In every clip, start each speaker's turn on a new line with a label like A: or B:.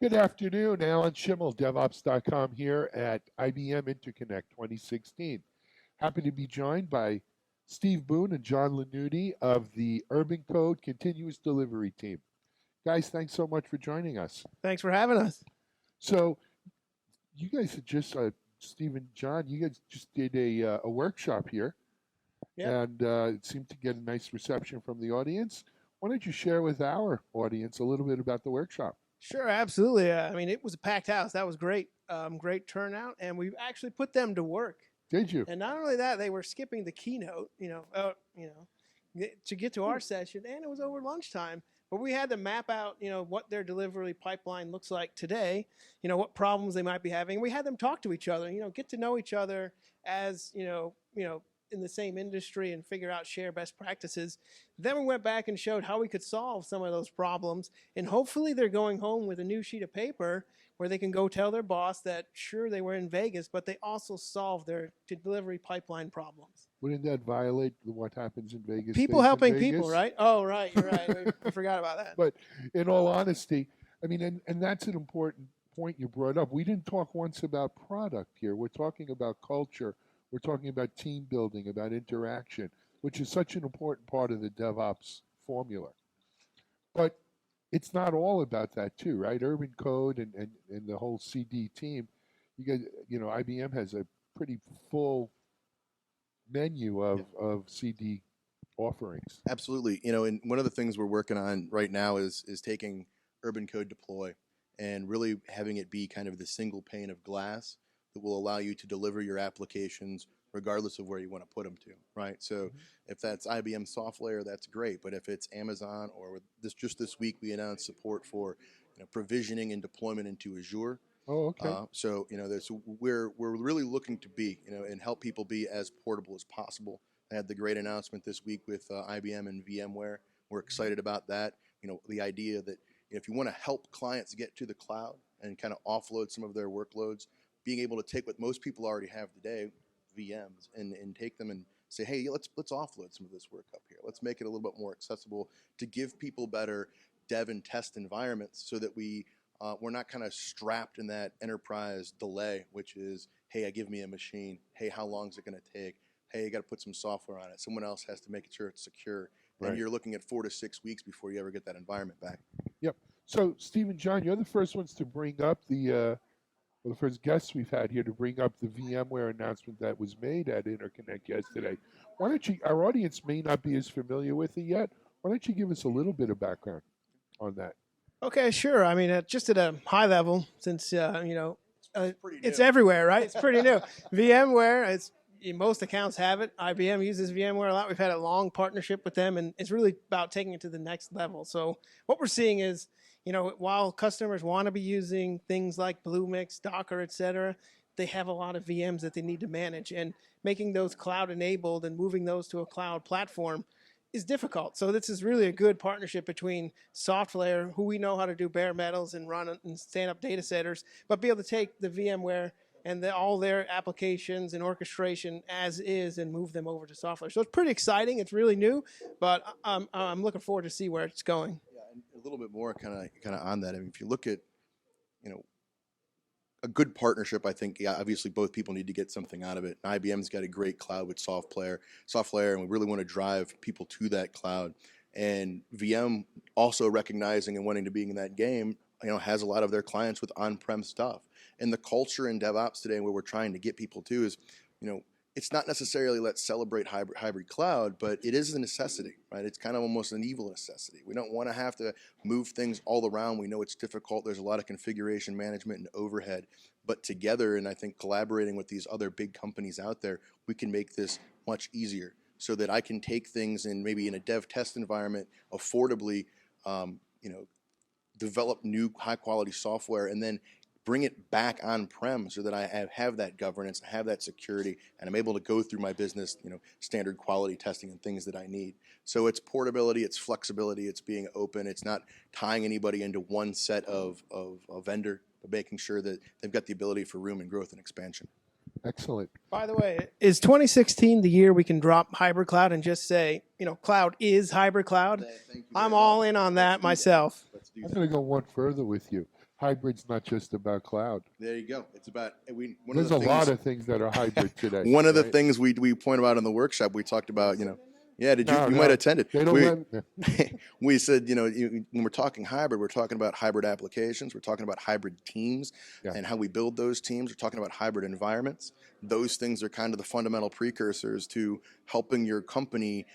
A: Good afternoon, Alan Shimel, DevOps.com here at IBM InterConnect 2016. Happy to be joined by Steve Boone and John Lanuti of the UrbanCode Continuous Delivery Team. Guys, thanks so much for joining us.
B: Thanks for having us.
A: So, you guys had just, Steve and John, you guys just did a workshop here, and it seemed to get a nice reception from the audience. Why don't you share with our audience a little bit about the workshop?
B: Sure, absolutely. I mean, it was a packed house. That was great. Great turnout, and we actually put them to work.
A: Did you?
B: And not only that, they were skipping the keynote, to get to our session, and it was over lunchtime. But we had to map out, what their delivery pipeline looks like today, what problems they might be having. We had them talk to each other, get to know each other as, in the same industry and figure out, share best practices. Then we went back and showed how we could solve some of those problems. And hopefully they're going home with a new sheet of paper where they can go tell their boss that, sure, they were in Vegas, but they also solved their delivery pipeline problems.
A: Wouldn't that violate what happens in Vegas?
B: People helping people, right? Oh, right. You're right. We forgot about that.
A: But in all honesty, I mean, and that's an important point you brought up. We didn't talk once about product here. We're talking about culture. We're talking about team building, about interaction, which is such an important part of the DevOps formula. But it's not all about that too, right? UrbanCode and the whole CD team, you guys, IBM has a pretty full menu of CD offerings.
C: Absolutely. And one of the things we're working on right now is taking UrbanCode Deploy and really having it be kind of the single pane of glass that will allow you to deliver your applications regardless of where you want to put them to, right? So if that's IBM software, that's great. But if it's Amazon, or just this week we announced support for provisioning and deployment into Azure.
A: Oh, okay.
C: So we're really looking to be and help people be as portable as possible. I had the great announcement this week with IBM and VMware. We're excited about that. The idea that if you want to help clients get to the cloud and kind of offload some of their workloads, being able to take what most people already have today, VMs, and take them and say, hey, let's offload some of this work up here. Let's make it a little bit more accessible to give people better dev and test environments so that we're not kind of strapped in that enterprise delay, which is, hey, give me a machine. Hey, how long is it going to take? Hey, you got to put some software on it. Someone else has to make sure it's secure. Right. And you're looking at 4 to 6 weeks before you ever get that environment back.
A: Yep. So, Steve and John, you're the first ones to bring up the first guests we've had here to bring up the VMware announcement that was made at InterConnect yesterday. Why don't you, our audience may not be as familiar with it yet, why don't you give us a little bit of background on that?
B: Okay, sure. I mean, just at a high level, since, it's everywhere, right? It's pretty new. VMware, most accounts have it. IBM uses VMware a lot. We've had a long partnership with them, and it's really about taking it to the next level. So what we're seeing is, while customers want to be using things like Bluemix, Docker, et cetera, they have a lot of VMs that they need to manage, and making those cloud enabled and moving those to a cloud platform is difficult. So this is really a good partnership between SoftLayer, who we know how to do bare metals and run and stand up data centers, but be able to take the VMware and all their applications and orchestration as is and move them over to SoftLayer. So it's pretty exciting. It's really new, but I'm looking forward to see where it's going.
C: Yeah, and a little bit more kind of on that. I mean, if you look at, a good partnership, I think, obviously both people need to get something out of it. IBM's got a great cloud with SoftLayer, and we really want to drive people to that cloud. And VM also recognizing and wanting to be in that game, has a lot of their clients with on-prem stuff. And the culture in DevOps today, where we're trying to get people to is, it's not necessarily let's celebrate hybrid cloud, but it is a necessity, right? It's kind of almost an evil necessity. We don't want to have to move things all around. We know it's difficult. There's a lot of configuration management and overhead, but together, and I think collaborating with these other big companies out there, we can make this much easier so that I can take things in maybe in a dev test environment affordably, develop new high quality software, and then bring it back on-prem so that I have that governance, I have that security, and I'm able to go through my business, standard quality testing and things that I need. So it's portability, it's flexibility, it's being open, it's not tying anybody into one set of a vendor, but making sure that they've got the ability for room and growth and expansion.
A: Excellent.
B: By the way, is 2016 the year we can drop hybrid cloud and just say, cloud is hybrid cloud? I'm all in on that myself.
A: I'm going to go one further with you. hybrid's not just about cloud.
C: There you go. It's about
A: There's a lot of things that are hybrid today.
C: One of the
A: right?
C: things we pointed out in the workshop, we talked about, yeah, you might have attended.
A: They don't let,
C: We said, when we're talking hybrid, we're talking about hybrid applications. We're talking about hybrid teams and how we build those teams. We're talking about hybrid environments. Those things are kind of the fundamental precursors to helping your company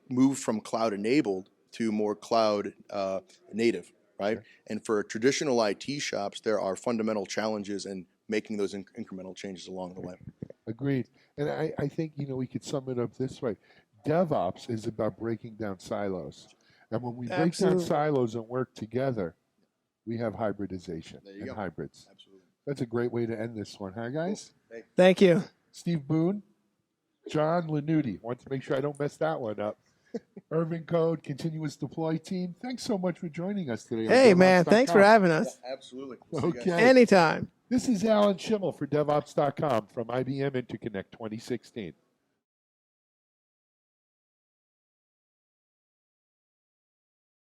C: move from cloud enabled to more cloud native, right?
A: Okay.
C: And for traditional IT shops, there are fundamental challenges in making those incremental changes along the way.
A: Agreed. And I think, we could sum it up this way. DevOps is about breaking down silos. And when we break down silos and work together, we have hybridization and hybrids.
C: Absolutely.
A: That's a great way to end this one, huh, guys?
C: Cool.
B: Thank you.
A: Steve Boone, John Lanuti. Want to make sure I don't mess that one up. UrbanCode Continuous Deploy team. Thanks so much for joining us today.
B: Hey, man. Thanks for having us.
C: Yeah, absolutely. We'll
A: Okay.
B: Anytime.
A: This is Alan Shimel for DevOps.com from IBM InterConnect 2016.